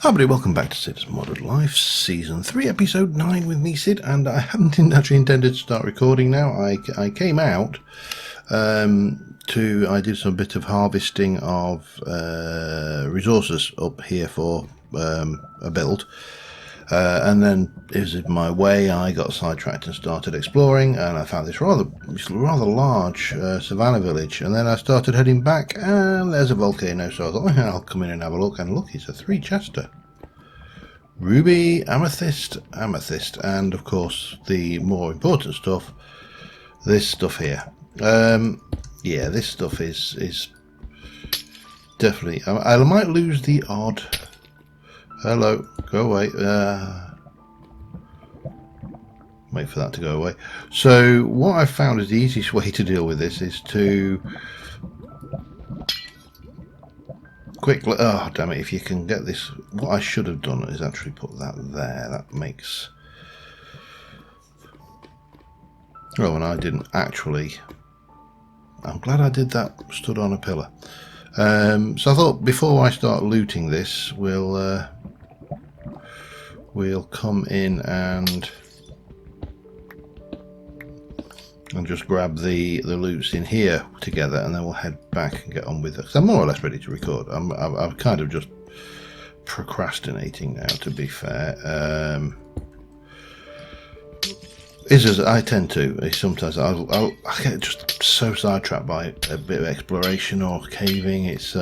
Hi everybody, welcome back to Cids Modern Life, Season 3, Episode 9 with me, Cid, and I hadn't actually intended to start recording now. I came out I did some bit of harvesting of resources up here for a build, and then as in my way I got sidetracked and started exploring, and I found this rather large savannah village, and then I started heading back and there's a volcano, so I thought, oh, I'll come in and have a look, and look, it's a 3-chester. Ruby, amethyst, and of course the more important stuff, this stuff here. Yeah, this stuff is definitely. I might lose the odd. Hello, go away. Wait for that to go away. So what I've found is the easiest way to deal with this is to quickly. Oh damn it! If you can get this, what I should have done is actually put that there. That makes. Oh, and I didn't actually. I'm glad I did that. Stood on a pillar. So I thought before I start looting this, we'll come in and just grab the loots in here together, and then we'll head back and get on with it. Because I'm more or less ready to record. I'm kind of just procrastinating now, to be fair. As I tend to. Sometimes I get just so sidetracked by a bit of exploration or caving. It's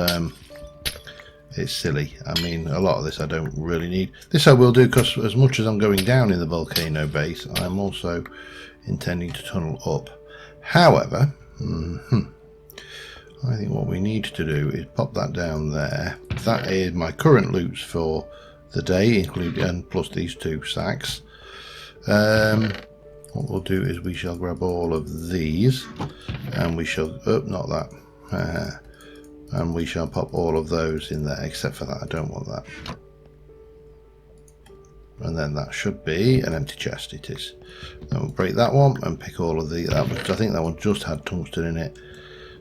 silly. I mean, a lot of this I don't really need. This I will do because as much as I'm going down in the volcano base, I'm also intending to tunnel up. However, I think what we need to do is pop that down there. That is my current loots for the day, including and plus these 2 sacks. What we'll do is we shall grab all of these, and we shall not that, and we shall pop all of those in there, except for that. I don't want that. And then that should be an empty chest. It is. Then we'll break that one and pick all of that, because I think that one just had tungsten in it.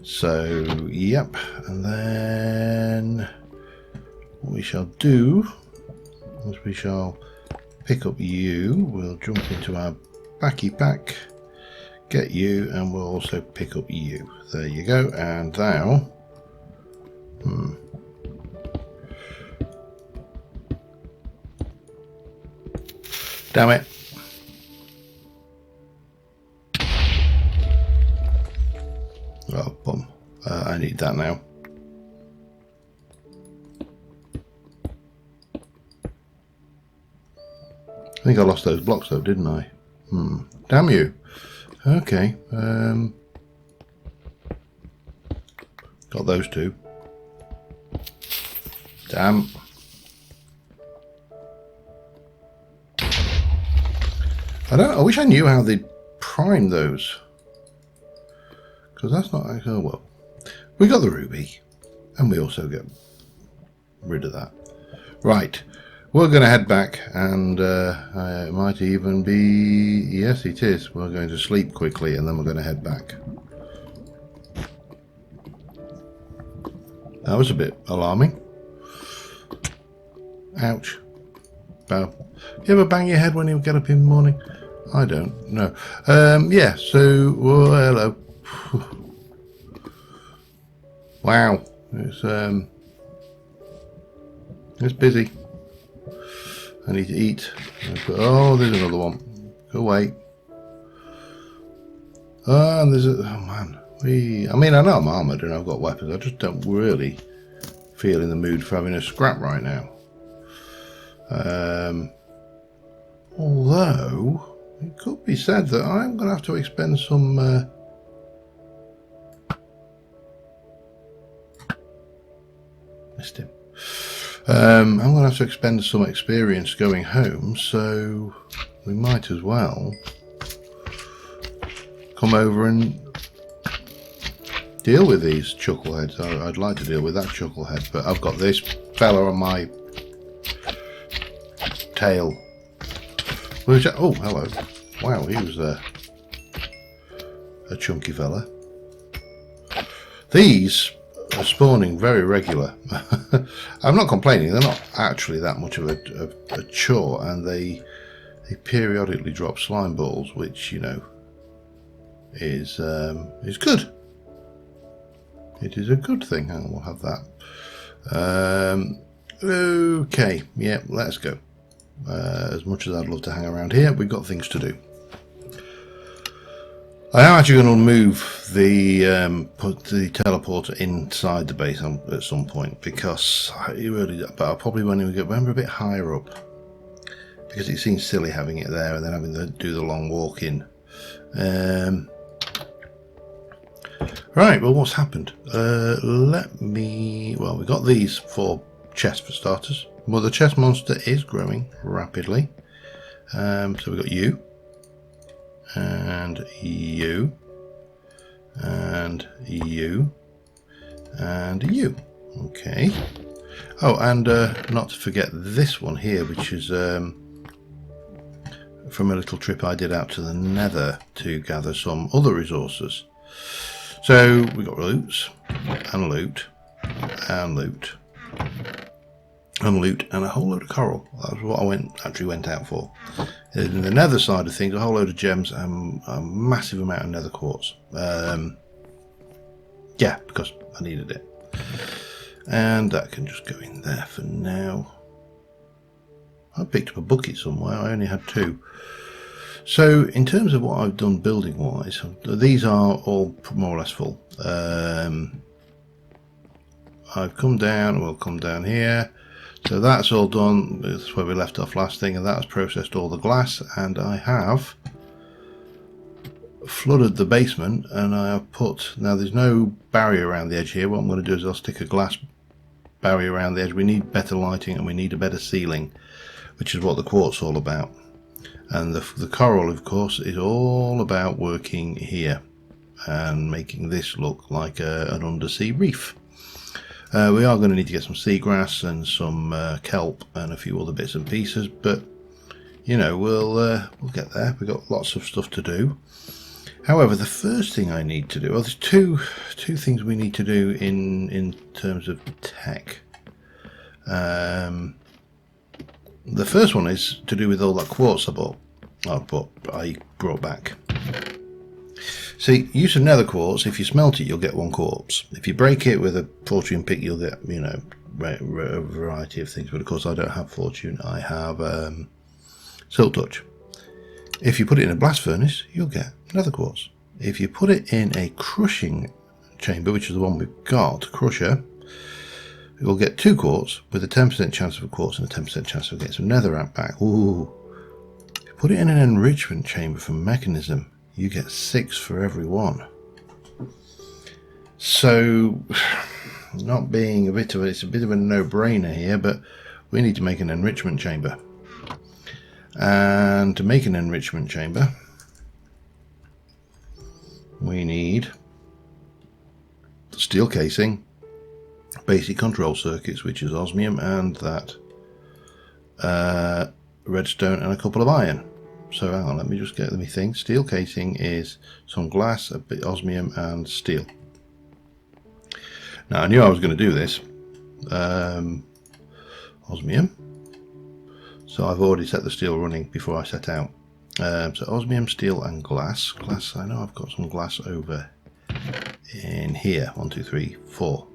So yep. And then what we shall do is we shall pick up you. We'll jump into our backy pack, get you, and we'll also pick up you. There you go. And now damn it. Oh, bum. I need that now. I think I lost those blocks though, didn't I? Damn you. Okay. Got those 2. Damn. I wish I knew how they prime those. Because that's not like, oh well. We got the ruby. And we also get rid of that. Right. We're going to head back, and it might even be, yes it is, we're going to sleep quickly and then we're going to head back. That was a bit alarming. Ouch. Bow. You ever bang your head when you get up in the morning? I don't, no. Yeah, so, oh, hello. Wow. It's busy. I need to eat. Oh, there's another one. Go away. And there's a... Oh, man. I mean, I know I'm armoured and I've got weapons. I just don't really feel in the mood for having a scrap right now. Although, it could be said that I'm going to have to expend some... Missed him. I'm going to have to expend some experience going home, so we might as well come over and deal with these chuckleheads. I'd like to deal with that chucklehead, but I've got this fella on my tail. Oh, hello. Wow, he was a chunky fella. These are spawning very regular. I'm not complaining, they're not actually that much of a chore, and they periodically drop slime balls, which, you know, is good. It is a good thing, and we'll have that. Okay, yeah, let's go. As much as I'd love to hang around here, we've got things to do. I am actually going to move the put the teleporter inside the base at some point, because but probably when we get a bit higher up, because it seems silly having it there and then having to do the long walk in. Right, well, what's happened? Well, we got these 4 chests for starters. Well, the chest monster is growing rapidly. So we've got you, and you, and you, and you. Okay. Oh, and not to forget this one here, which is from a little trip I did out to the Nether to gather some other resources. So we got loots, and loot, and loot, and loot, and a whole load of coral. That was what I actually went out for. In the Nether side of things, a whole load of gems and a massive amount of nether quartz. Yeah, because I needed it. And that can just go in there for now. I picked up a bucket somewhere. I only had 2. So in terms of what I've done building wise, these are all more or less full. I've come down, we'll come down here. So that's all done. That's where we left off last thing, and that has processed all the glass, and I have flooded the basement, and I have put, now there's no barrier around the edge here. What I'm going to do is I'll stick a glass barrier around the edge. We need better lighting and we need a better ceiling, which is what the quartz is all about. And the coral, of course, is all about working here and making this look like an undersea reef. We are going to need to get some seagrass and some kelp and a few other bits and pieces, but you know, we'll get there. We've got lots of stuff to do. However, the first thing I need to do, well, there's two things we need to do in terms of tech. The first one is to do with all that quartz I brought back. See, use of nether quartz, if you smelt it, you'll get 1 quartz. If you break it with a fortune pick, you'll get, you know, a variety of things. But of course, I don't have fortune. I have silk touch. If you put it in a blast furnace, you'll get nether quartz. If you put it in a crushing chamber, which is the one we've got, crusher, you'll get 2 quartz with a 10% chance of a quartz and a 10% chance of getting some netherrack back. Ooh. If you put it in an enrichment chamber for mechanism, you get 6 for every 1. So, not being it's a bit of a no-brainer here, but we need to make an enrichment chamber. And to make an enrichment chamber, we need steel casing, basic control circuits, which is osmium, and that redstone and a couple of iron. So hang on, let me just get me thing. Steel casing is some glass, a bit osmium, and steel. Now I knew I was going to do this. Osmium. So I've already set the steel running before I set out. So osmium, steel, and glass. Glass. I know I've got some glass over in here. 1, 2, 3, 4.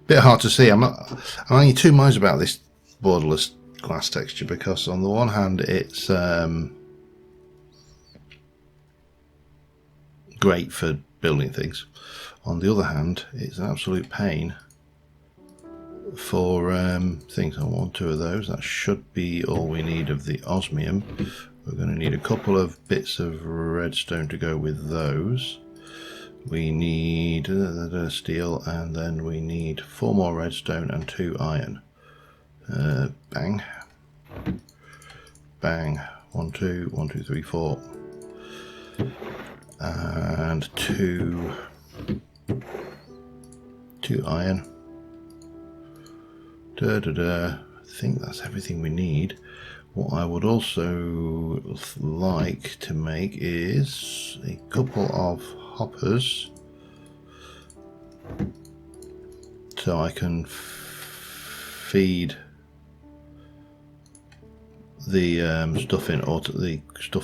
Bit hard to see. I'm only 2 minds about this borderless glass texture, because on the one hand it's great for building things. On the other hand, it's an absolute pain for things. I want 2 of those. That should be all we need of the osmium. We're going to need a couple of bits of redstone to go with those. We need steel, and then we need 4 more redstone and 2 iron. Bang. Bang. 1, 2, 1, 2, 3, 4. And 2 iron. I think that's everything we need. What I would also like to make is a couple of hoppers so I can feed the stuff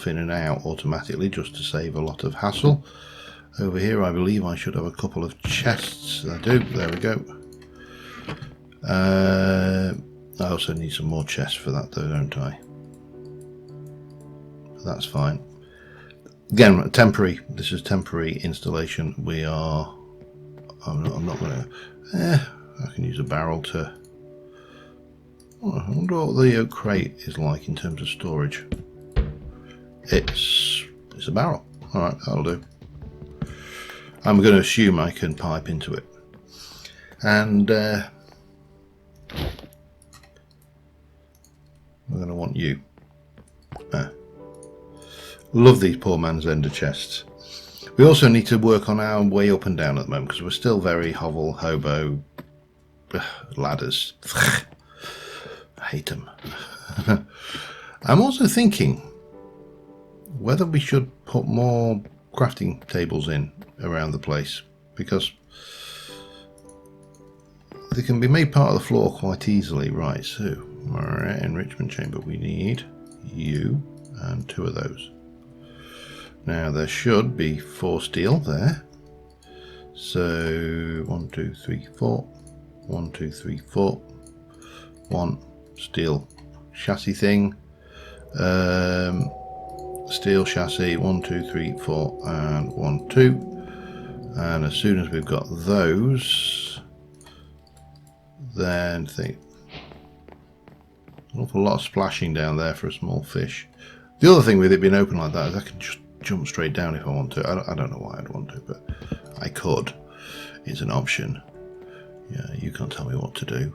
in and out automatically, just to save a lot of hassle. Over here I believe I should have a couple of chests. I do, there we go. I also need some more chests for that though, don't I? That's fine. Again, temporary. This is temporary installation. We are. I'm not going to. I can use a barrel to. I wonder what the oak crate is like in terms of storage. It's a barrel. All right, that'll do. I'm going to assume I can pipe into it, and we're going to want you. Love these poor man's ender chests. We also need to work on our way up and down at the moment, because we're still very hovel, hobo, ladders. I hate them. I'm also thinking whether we should put more crafting tables in around the place, because they can be made part of the floor quite easily. Right, so alright, enrichment chamber, we need you and 2 of those. Now there should be 4 steel there. So 1, 2, 3, 4. 1, 2, 3, 4. 1 steel chassis thing. Steel chassis, 1, 2, 3, 4, and 1, 2. And as soon as we've got those, then think an awful lot of splashing down there for a small fish. The other thing with it being open like that is I can just jump straight down if I want to. I don't know why I'd want to, but I could. It's an option. Yeah, you can't tell me what to do.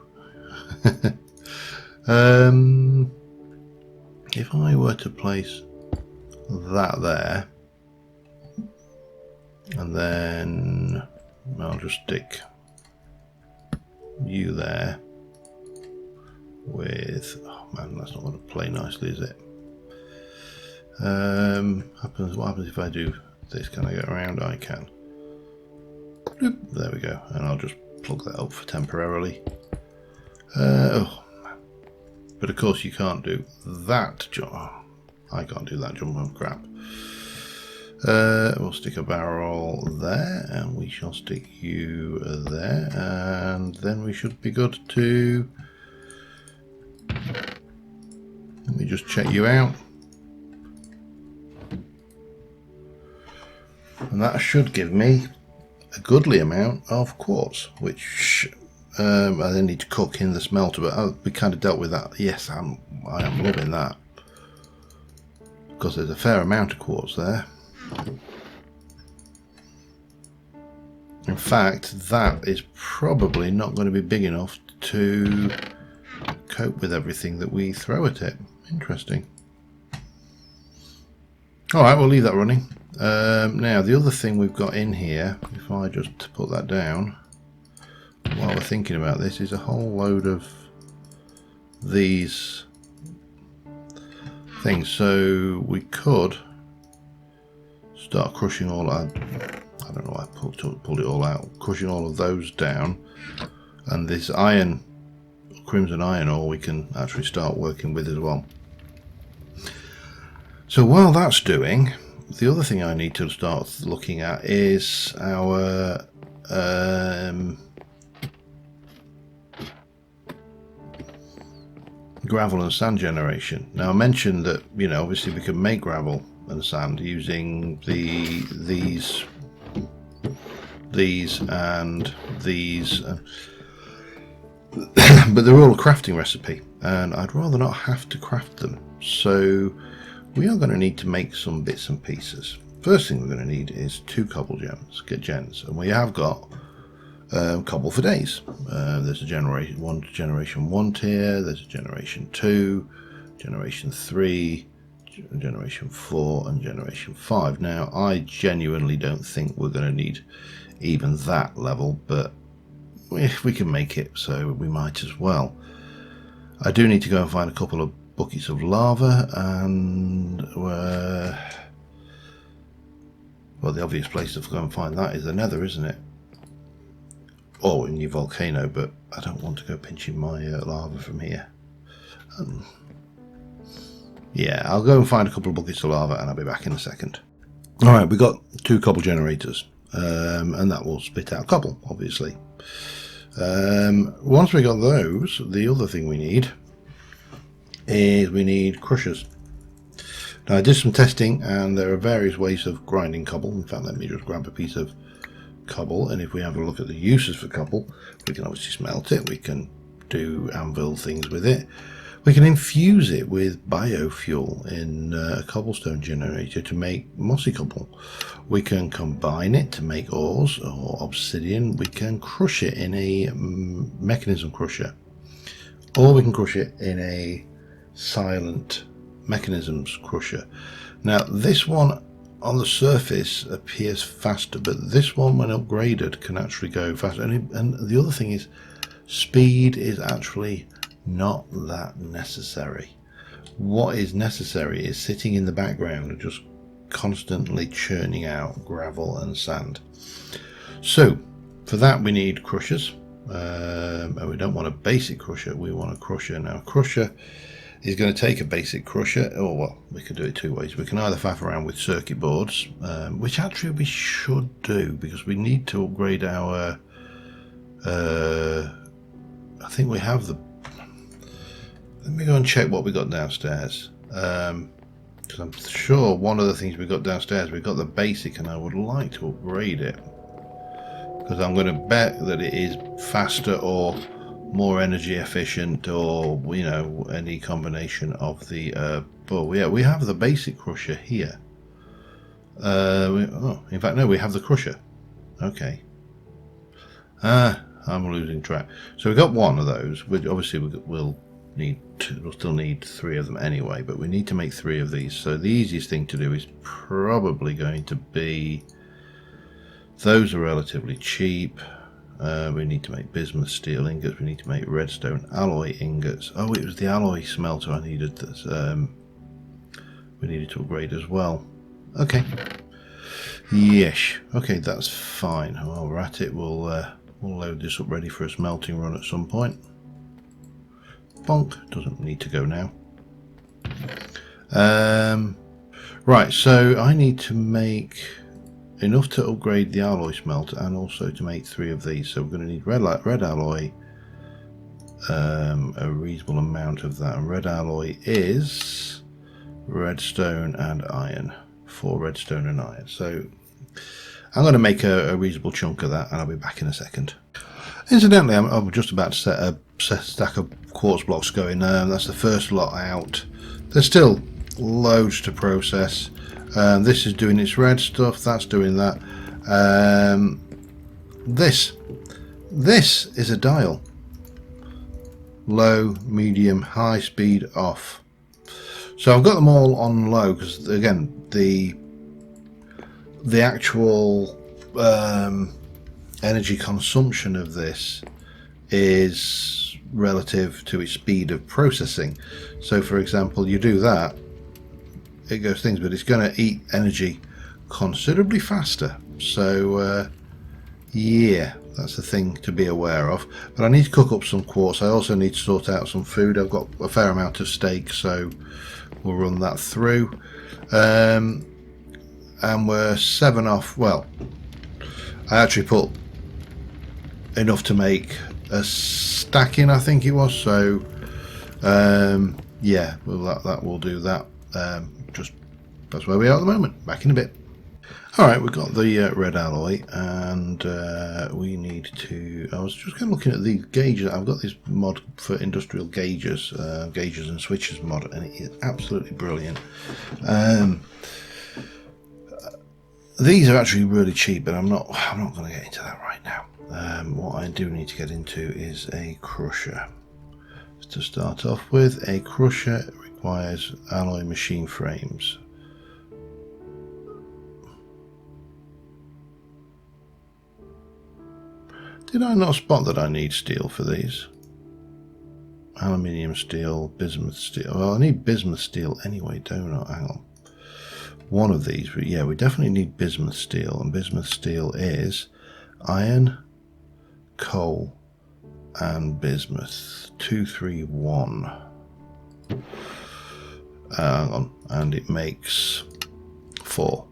If I were to place that there, and then I'll just stick you there with, oh man, that's not going to play nicely, is it? What happens if I do this? Can I get around? I can. Bloop, there we go, and I'll just plug that up for temporarily. Oh, but of course you can't do that jump. Oh, I can't do that jump. Oh crap. We'll stick a barrel there, and we shall stick you there, and then we should be good to. Let me just check you out. And that should give me a goodly amount of quartz, which I then need to cook in the smelter, but we kind of dealt with that. Yes, I am loving that, because there's a fair amount of quartz there. In fact, that is probably not going to be big enough to cope with everything that we throw at it. Interesting. Alright, we'll leave that running. Now, the other thing we've got in here, if I just put that down while we're thinking about this, is a whole load of these things. So we could start crushing all that. I don't know why I pulled it all out. Crushing all of those down, and this iron, crimson iron ore, we can actually start working with as well. So while that's doing, the other thing I need to start looking at is our gravel and sand generation. Now I mentioned that, you know, obviously we can make gravel and sand using these and these, but they're all a crafting recipe, and I'd rather not have to craft them. So we are going to need to make some bits and pieces. First thing we're going to need is 2 cobble gens, and we have got cobble for days. There's a generation 1 tier, there's a generation 2, generation 3, generation 4, and generation 5. Now I genuinely don't think we're going to need even that level, but if we can make it, so we might as well. I do need to go and find a couple of buckets of lava, and well, the obvious place to go and find that is the nether, isn't it? or in your volcano, but I don't want to go pinching my lava from here. Yeah, I'll go and find a couple of buckets of lava and I'll be back in a second. Alright, we've got 2 cobble generators, and that will spit out cobble, obviously. Once we got those, the other thing we need is we need crushers. Now I did some testing and there are various ways of grinding cobble. In fact, let me just grab a piece of cobble, and if we have a look at the uses for cobble, we can obviously smelt it, we can do anvil things with it, we can infuse it with biofuel in a cobblestone generator to make mossy cobble, we can combine it to make ores or obsidian, we can crush it in a mechanism crusher, or we can crush it in a silent mechanisms crusher. Now this one on the surface appears faster, but this one when upgraded can actually go faster, and the other thing is speed is actually not that necessary. What is necessary is sitting in the background and just constantly churning out gravel and sand. So for that we need crushers, and we don't want a basic crusher, we want a crusher. Now a crusher is going to take a basic crusher, or well, we can do it 2 ways. We can either faff around with circuit boards, which actually we should do because we need to upgrade our I think we have the, let me go and check what we got downstairs, because I'm sure one of the things we got downstairs, we got the basic, and I would like to upgrade it because I'm going to bet that it is faster or more energy efficient, or you know, any combination of the oh yeah, we have the basic crusher here. In fact no, we have the crusher. Okay, I'm losing track. So we got one of those, which obviously we'll still need 3 of them anyway, but we need to make 3 of these. So the easiest thing to do is probably going to be, those are relatively cheap. We need to make bismuth steel ingots, we need to make redstone alloy ingots. Oh, it was the alloy smelter I needed that we needed to upgrade as well. Okay. Yes. Okay, that's fine. While we're at it, we'll load this up ready for a smelting run at some point. Bonk. Doesn't need to go now. Right, so I need to make enough to upgrade the alloy smelter and also to make 3 of these. So we're going to need red alloy, a reasonable amount of that. And red alloy is redstone and iron. 4 redstone and iron. So I'm going to make a reasonable chunk of that, and I'll be back in a second. Incidentally, I'm just about to set a stack of quartz blocks going. That's the first lot out. There's still loads to process. This is doing its red stuff, that's doing that. This is a dial. Low, medium, high speed, off. So I've got them all on low because again the actual energy consumption of this is relative to its speed of processing. So for example, you do that, it goes things, but it's going to eat energy considerably faster. So yeah, that's the thing to be aware of. But I need to cook up some quartz. I also need to sort out some food. I've got a fair amount of steak, so we'll run that through. And we're 7 off. Well, I actually put enough to make a stack in, I think it was. So yeah, well, that will do that. Just that's where we are at the moment. Back in a bit. Alright, we've got the red alloy, and we need to, I was just kind of looking at the gauges. I've got this mod for industrial gauges, gauges and switches mod, and it is absolutely brilliant. These are actually really cheap, but I'm not going to get into that right now. What I do need to get into is a crusher. To start off with, a crusher requires alloy machine frames. Did I not spot that I need steel for these? Aluminium steel, bismuth steel. Well, I need bismuth steel anyway, don't I? Hang on. One of these, but yeah, we definitely need bismuth steel, and bismuth steel is iron, coal and bismuth. 231. Hang on, and it makes 4.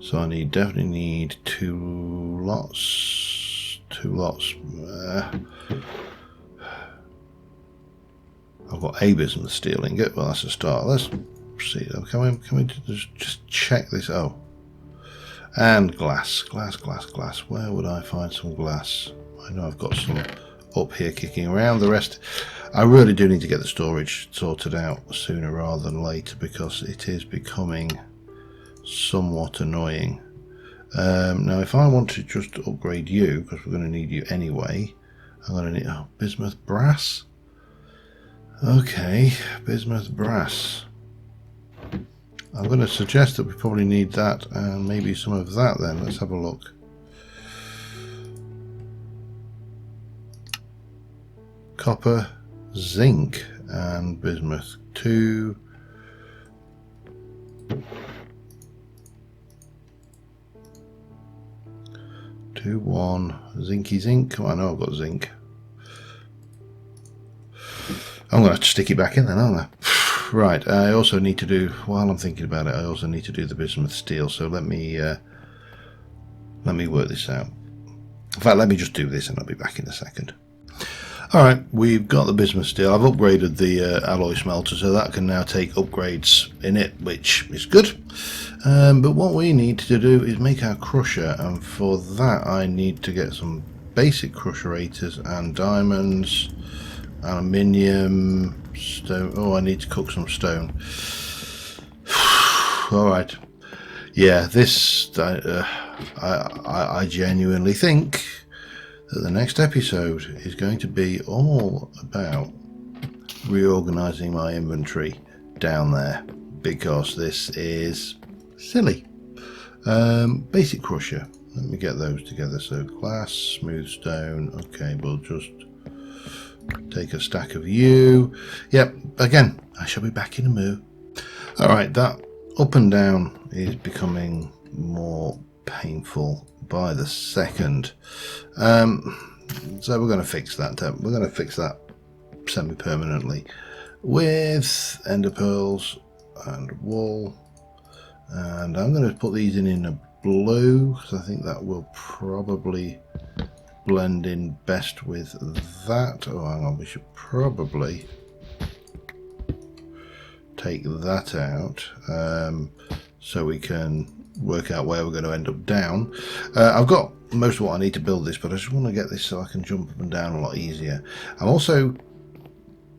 So I definitely need 2 lots. 2 lots. I've got a bismuth steel ingot. Well, that's a start. Let's see. Can we just check this? Oh, and glass. Where would I find some glass? I know I've got some up here kicking around. The rest, I really do need to get the storage sorted out sooner rather than later, because it is becoming somewhat annoying. Now, if I want to just upgrade you, because we're going to need you anyway, I'm going to need bismuth brass. Okay, bismuth brass. I'm going to suggest that we probably need that and maybe some of that then. Let's have a look. Copper, zinc and bismuth. 2. 2, 1. Zinky zinc. Oh, I know I've got zinc. I'm going to have to stick it back in then, aren't I? Right, I also need to do, while I'm thinking about it, I also need to do the bismuth steel, so let me work this out. In fact, let me just do this and I'll be back in a second. Alright, we've got the bismuth steel. I've upgraded the alloy smelter, so that can now take upgrades in it, which is good. But what we need to do is make our crusher, and for that I need to get some basic crusherators and diamonds, aluminium, stone. Oh, I need to cook some stone. Alright. Yeah, this, I genuinely think that the next episode is going to be all about reorganizing my inventory down there, because this is silly. Basic crusher. Let me get those together. So glass, smooth stone. Okay, we'll just take a stack of you. Yep, again, I shall be back in a moo. Alright, that up and down is becoming more painful by the second. So we're going to fix that. We're going to fix that semi-permanently with ender pearls and wool. And I'm going to put these in a blue, because I think that will probably blend in best with that. Oh, hang on, we should probably take that out so we can work out where we're going to end up down. I've got most of what I need to build this, but I just want to get this so I can jump up and down a lot easier. I'm also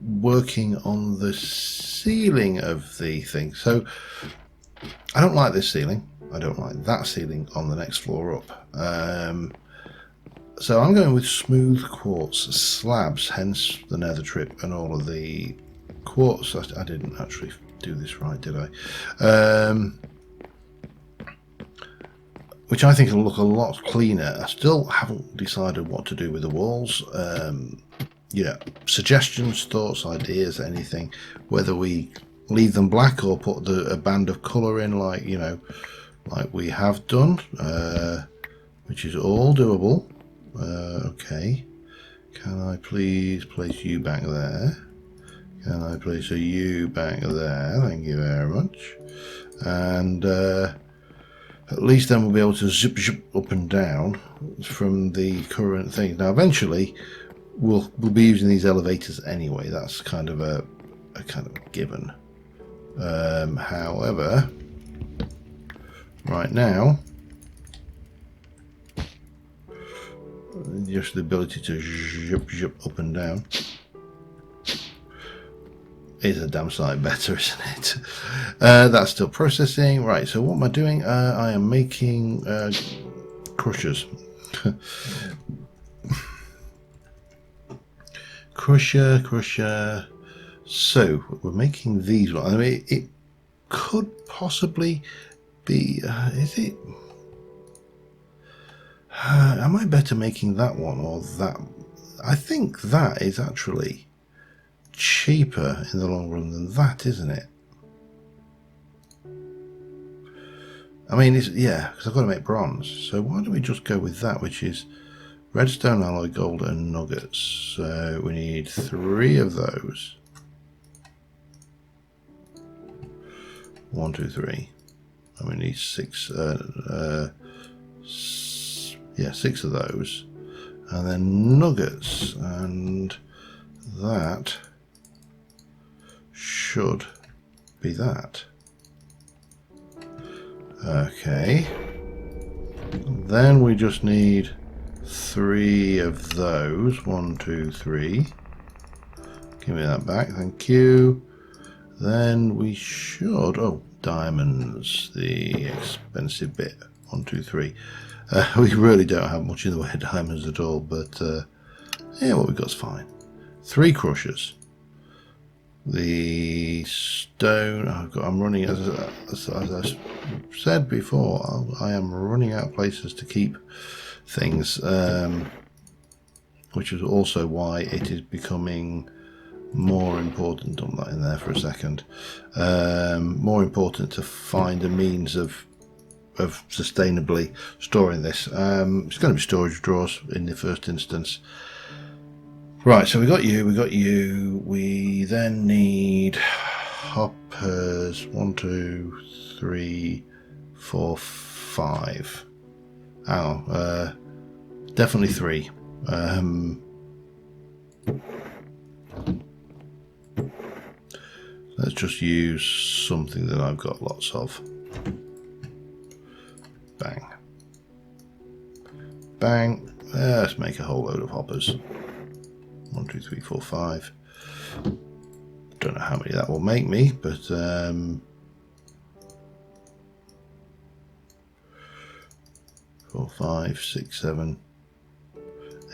working on the ceiling of the thing. So I don't like this ceiling. I don't like that ceiling on the next floor up. So I'm going with smooth quartz slabs, hence the nether trip and all of the quartz. I didn't actually do this right, did I? Which I think will look a lot cleaner. I still haven't decided what to do with the walls. Yeah, suggestions, thoughts, ideas, anything. Whether we leave them black or put a band of colour in, like, you know, like we have done, which is all doable. Okay, can I please place you back there? Can I place you back there? Thank you very much. And at least then we'll be able to zip up and down from the current thing. Now eventually we'll be using these elevators anyway. That's kind of a given. However, right now, just the ability to zip up and down is a damn sight better, isn't it? That's still processing. Right, so what am I doing? I am making crushers. Crusher. So we're making these. I mean, it could possibly be. Is it? Am I better making that one or that? I think that is actually cheaper in the long run than that, isn't it? I mean, yeah, because I've got to make bronze. So why don't we just go with that, which is redstone, alloy gold, and nuggets. So we need 3 of those. 1, 2, 3. And we need 6. Yeah, 6 of those. And then nuggets, and that should be that. Okay. Then we just need 3 of those. 1, 2, 3. Give me that back, thank you. Then we should... Oh, diamonds, the expensive bit. 1, 2, 3. We really don't have much in the way of diamonds at all, but yeah, what we've got's fine. 3 crushers. The stone, I'm running, as I said before, I am running out of places to keep things, which is also why it is becoming more important. Dump that in there for a second. More important to find a means of sustainably storing this. It's going to be storage drawers in the first instance. Right, so we got you. We then need hoppers. 1, 2, 3, 4, 5. Oh, definitely 3. Let's just use something that I've got lots of. Bang. Bang. Let's make a whole load of hoppers. 1, 2, 3, 4, 5. Don't know how many that will make me, but 4, 5, 6, 7,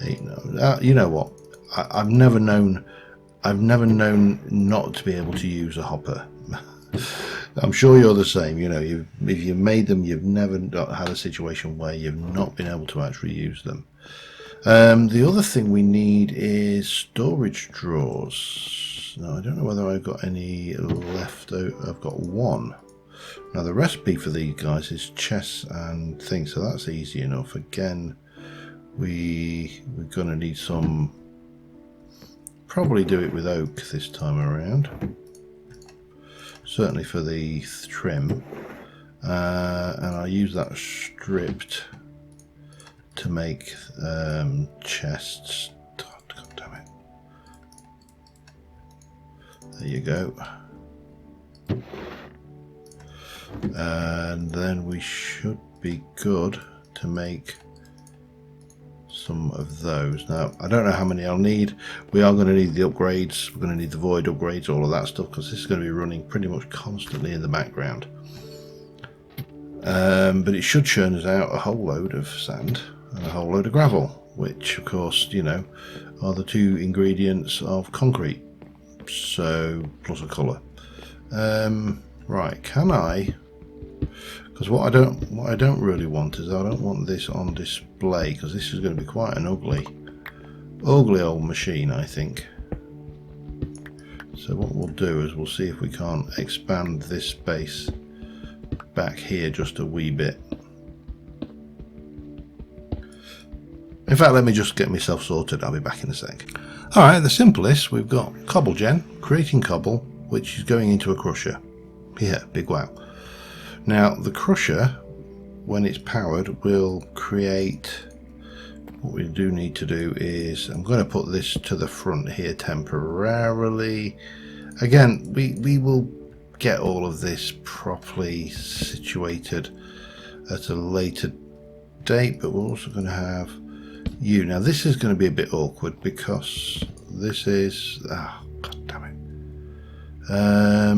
8. No, you know what? I've never known not to be able to use a hopper. I'm sure you're the same. You know, if you've made them, you've never had a situation where you've not been able to actually use them. The other thing we need is storage drawers. Now, I don't know whether I've got any left. I've got 1. Now, the recipe for these guys is chests and things, so that's easy enough. Again, we're going to need some. Probably do it with oak this time around. Certainly for the trim. And I'll use that stripped to make chests. God damn it. There you go. And then we should be good to make some of those. Now, I don't know how many I'll need. We are going to need the upgrades. We're going to need the void upgrades, all of that stuff, because this is going to be running pretty much constantly in the background. But it should churn us out a whole load of sand and a whole load of gravel, which, of course, you know, are the 2 ingredients of concrete. So, plus a colour. Right, can I? Because what I don't really want is I don't want this on display, because this is going to be quite an ugly old machine, I think. So what we'll do is we'll see if we can't expand this space back here just a wee bit. In fact, let me just get myself sorted. I'll be back in a sec. Alright, the simplest, we've got cobble gen, creating cobble, which is going into a crusher. Yeah, big wow. Now, the crusher, when it's powered, will create... What we do need to do is... I'm going to put this to the front here temporarily. Again, we will get all of this properly situated at a later date, but we're also going to have you. Now, this is going to be a bit awkward because this is... Oh, God damn it. I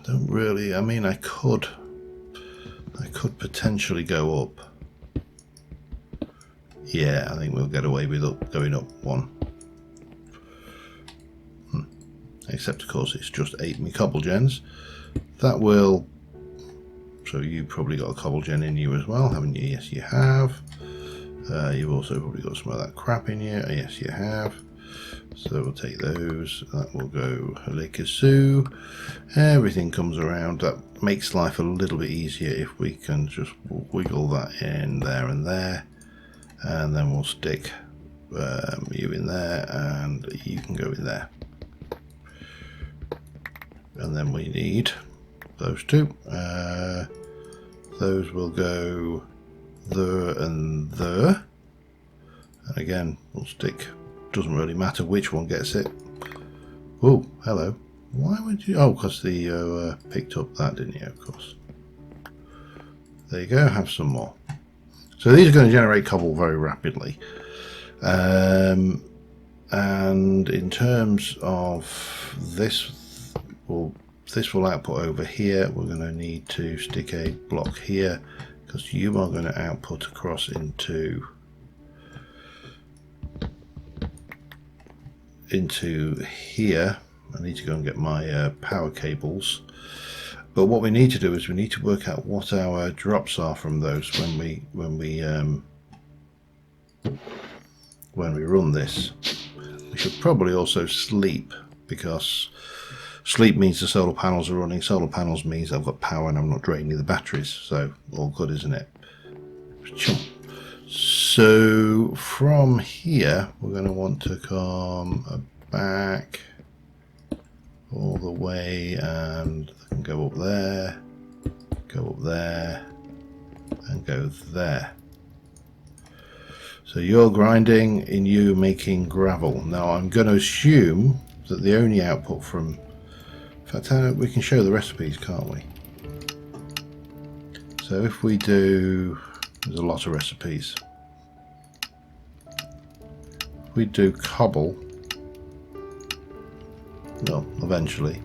don't really... I mean, I could potentially go up. Yeah, I think we'll get away with going up 1. Except, of course, it's just 8 me cobble gens. That will... So you've probably got a cobble gen in you as well, haven't you? Yes, you have. You've also probably got some of that crap in you. Yes, you have. So we'll take those. That will go halikasu. Everything comes around. That makes life a little bit easier if we can just wiggle that in there and there. And then we'll stick you in there, and you can go in there. And then we need those two. Those will go there and there. And again, we'll stick. Doesn't really matter which one gets it. Oh, hello. Why would you? Oh, because the picked up that, didn't you? Of course. There you go. Have some more. So these are going to generate cobble very rapidly. And in terms of this, this will output over here. We're going to need to stick a block here because you are going to output across into here. I need to go and get my power cables. But what we need to do is we need to work out what our drops are from those when we run this. We should probably also sleep, because sleep means the solar panels are running. Solar panels means I've got power and I'm not draining the batteries. So all good, isn't it? So from here we're going to want to come back all the way and go up there, and go there. So you're grinding and you making gravel. Now I'm going to assume that the only output from, in fact we can show the recipes, can't we? So if we do, there's a lot of recipes. If we do cobble, well, eventually.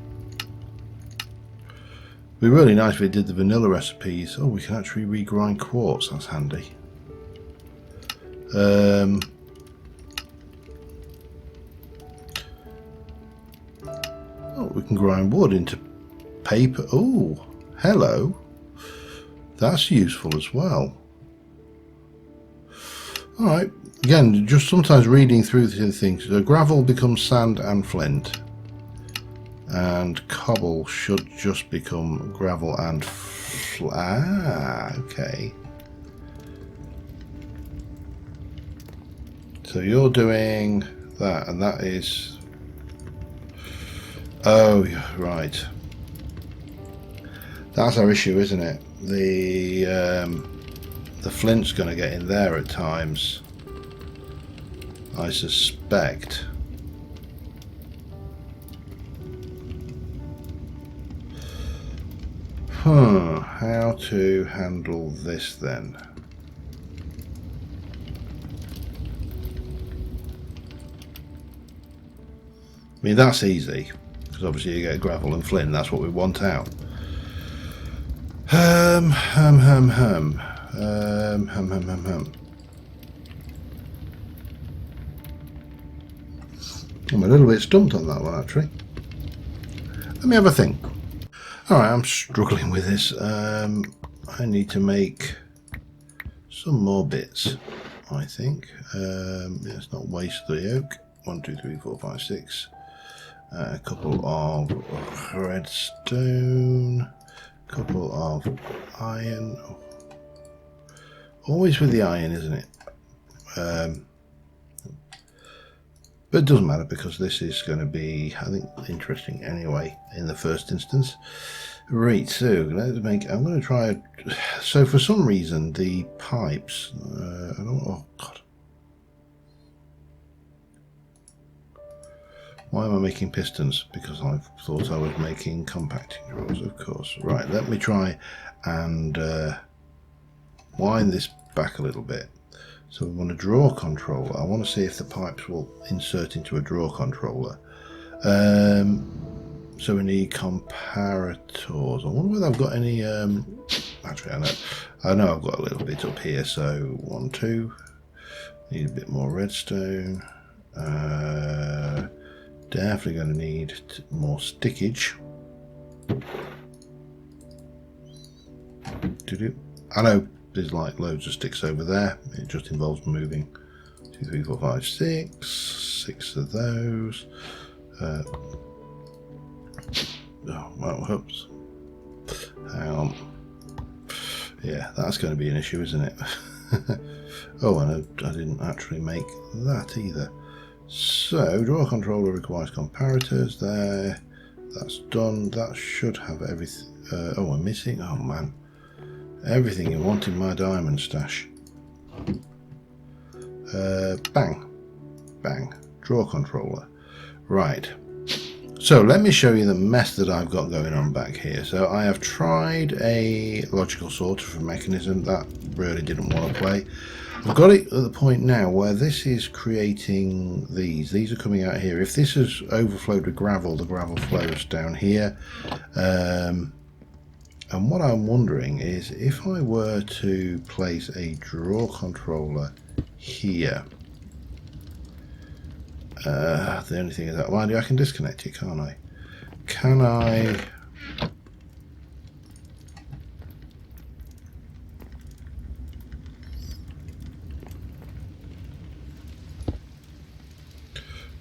It'd be really nice if we did the vanilla recipes. Oh, we can actually regrind quartz, that's handy. Oh, we can grind wood into paper. Oh, hello. That's useful as well. Alright, again, just sometimes reading through the things. So gravel becomes sand and flint. And cobble should just become gravel and okay. So you're doing that, and that is, oh right, that's our issue, isn't it? The flint's going to get in there at times, I suspect. How to handle this then? I mean, that's easy, because obviously you get gravel and flint, that's what we want out. I'm a little bit stumped on that one, actually. Let me have a think. Alright, I'm struggling with this. I need to make some more bits, I think. Let's not waste the oak. 1, 2, 3, 4, 5, 6. A couple of redstone. A couple of iron. Always with the iron, isn't it? But it doesn't matter, because this is going to be, I think, interesting anyway in the first instance. Right, so let's make, I'm going to try, so for some reason the pipes, I don't, oh god. Why am I making pistons? Because I thought I was making compacting drawers, of course. Right, let me try and wind this back a little bit. So we want a draw controller. I want to see if the pipes will insert into a draw controller. So we need comparators. I wonder whether I've got any. Actually, I know I've got a little bit up here. So 1, 2. Need a bit more redstone. Definitely going to need more stickage. I know there's like loads of sticks over there. It just involves moving 2, 3, 4, 5, 6, 6 of those. Oh, well, whoops. Hang on. Yeah, that's going to be an issue, isn't it? Oh, and I didn't actually make that either. So, draw controller requires comparators there. That's done. That should have everything. Oh, I'm missing. Oh, man. Everything you want in my diamond stash. Bang. Bang. Draw controller. Right. So let me show you the mess that I've got going on back here. So I have tried a logical sorter for mechanism. That really didn't want to play. I've got it at the point now where this is creating these. These are coming out here. If this has overflowed with gravel, the gravel flows down here. And what I'm wondering is if I were to place a draw controller here. The only thing is that, well, I can disconnect it, can't I? Can I?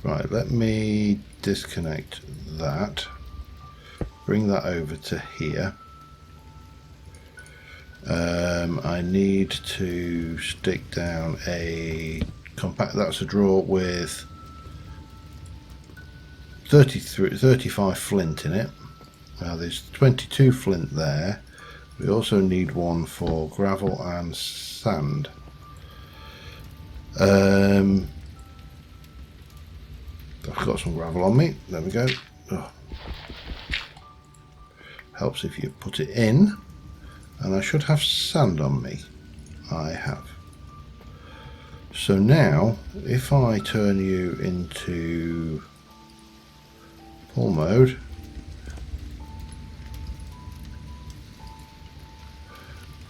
Right, let me disconnect that. Bring that over to here. I need to stick down a compact. That's a drawer with 35 flint in it. Now there's 22 flint there. We also need one for gravel and sand. I've got some gravel on me. There we go. Oh. Helps if you put it in. And I should have sand on me. I have. So now, if I turn you into pull mode,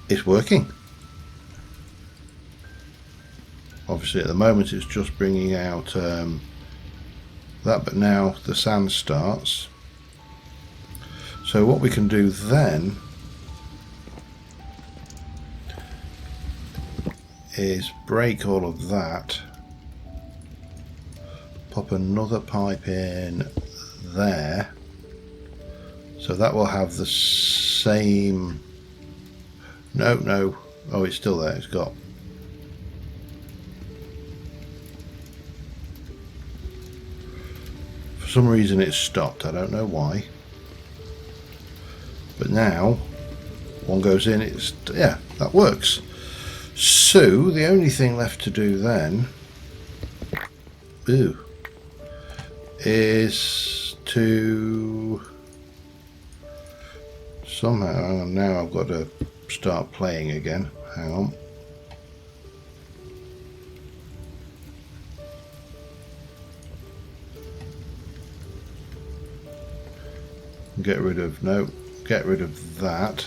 it's working. Obviously at the moment it's just bringing out that, but now the sand starts. So what we can do then is break all of that, pop another pipe in there, so that will have the same. No, oh, it's still there. It's got, for some reason it's stopped. I don't know why, but now one goes in. It's, yeah, that works. So the only thing left to do then is to somehow, now I've got to start playing again. Hang on. Get rid of, no, get rid of that.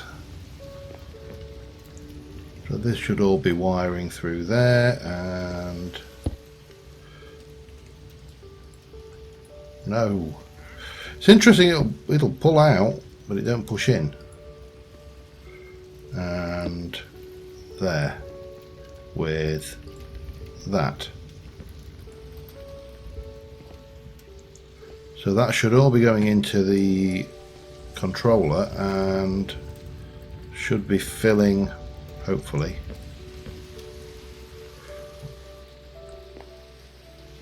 So this should all be wiring through there, and no. It's interesting, it'll pull out, but it don't push in. And there, with that. So that should all be going into the controller and should be filling, hopefully.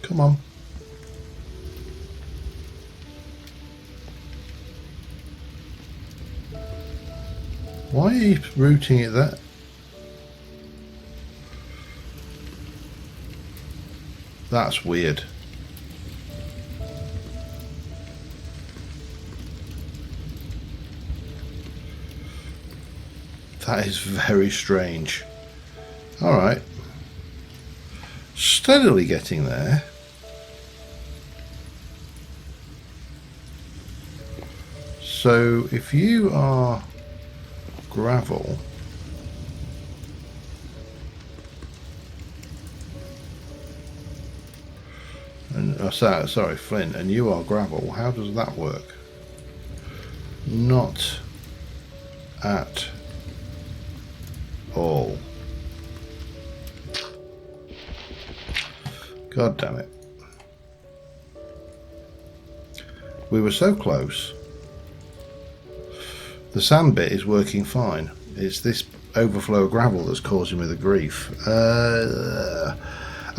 Come on. Why are you routing it there? That's weird. That is very strange. Alright. Steadily getting there. So if you are gravel, and sorry, flint, and you are gravel, how does that work? Not at all. God damn it. We were so close. The sand bit is working fine. It's this overflow of gravel that's causing me the grief.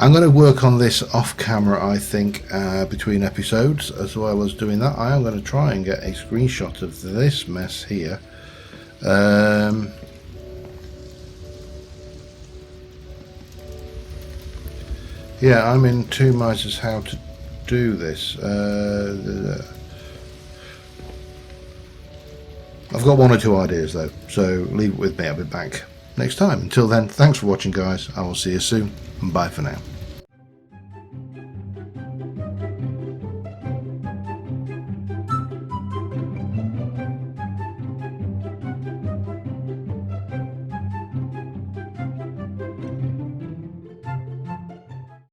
I'm going to work on this off camera, I think, between episodes. As well as doing that, I am going to try and get a screenshot of this mess here. Yeah, I'm in two minds as how to do this. I've got one or two ideas though, so leave it with me. I'll be back next time. Until then, thanks for watching, guys. I will see you soon, and bye for now.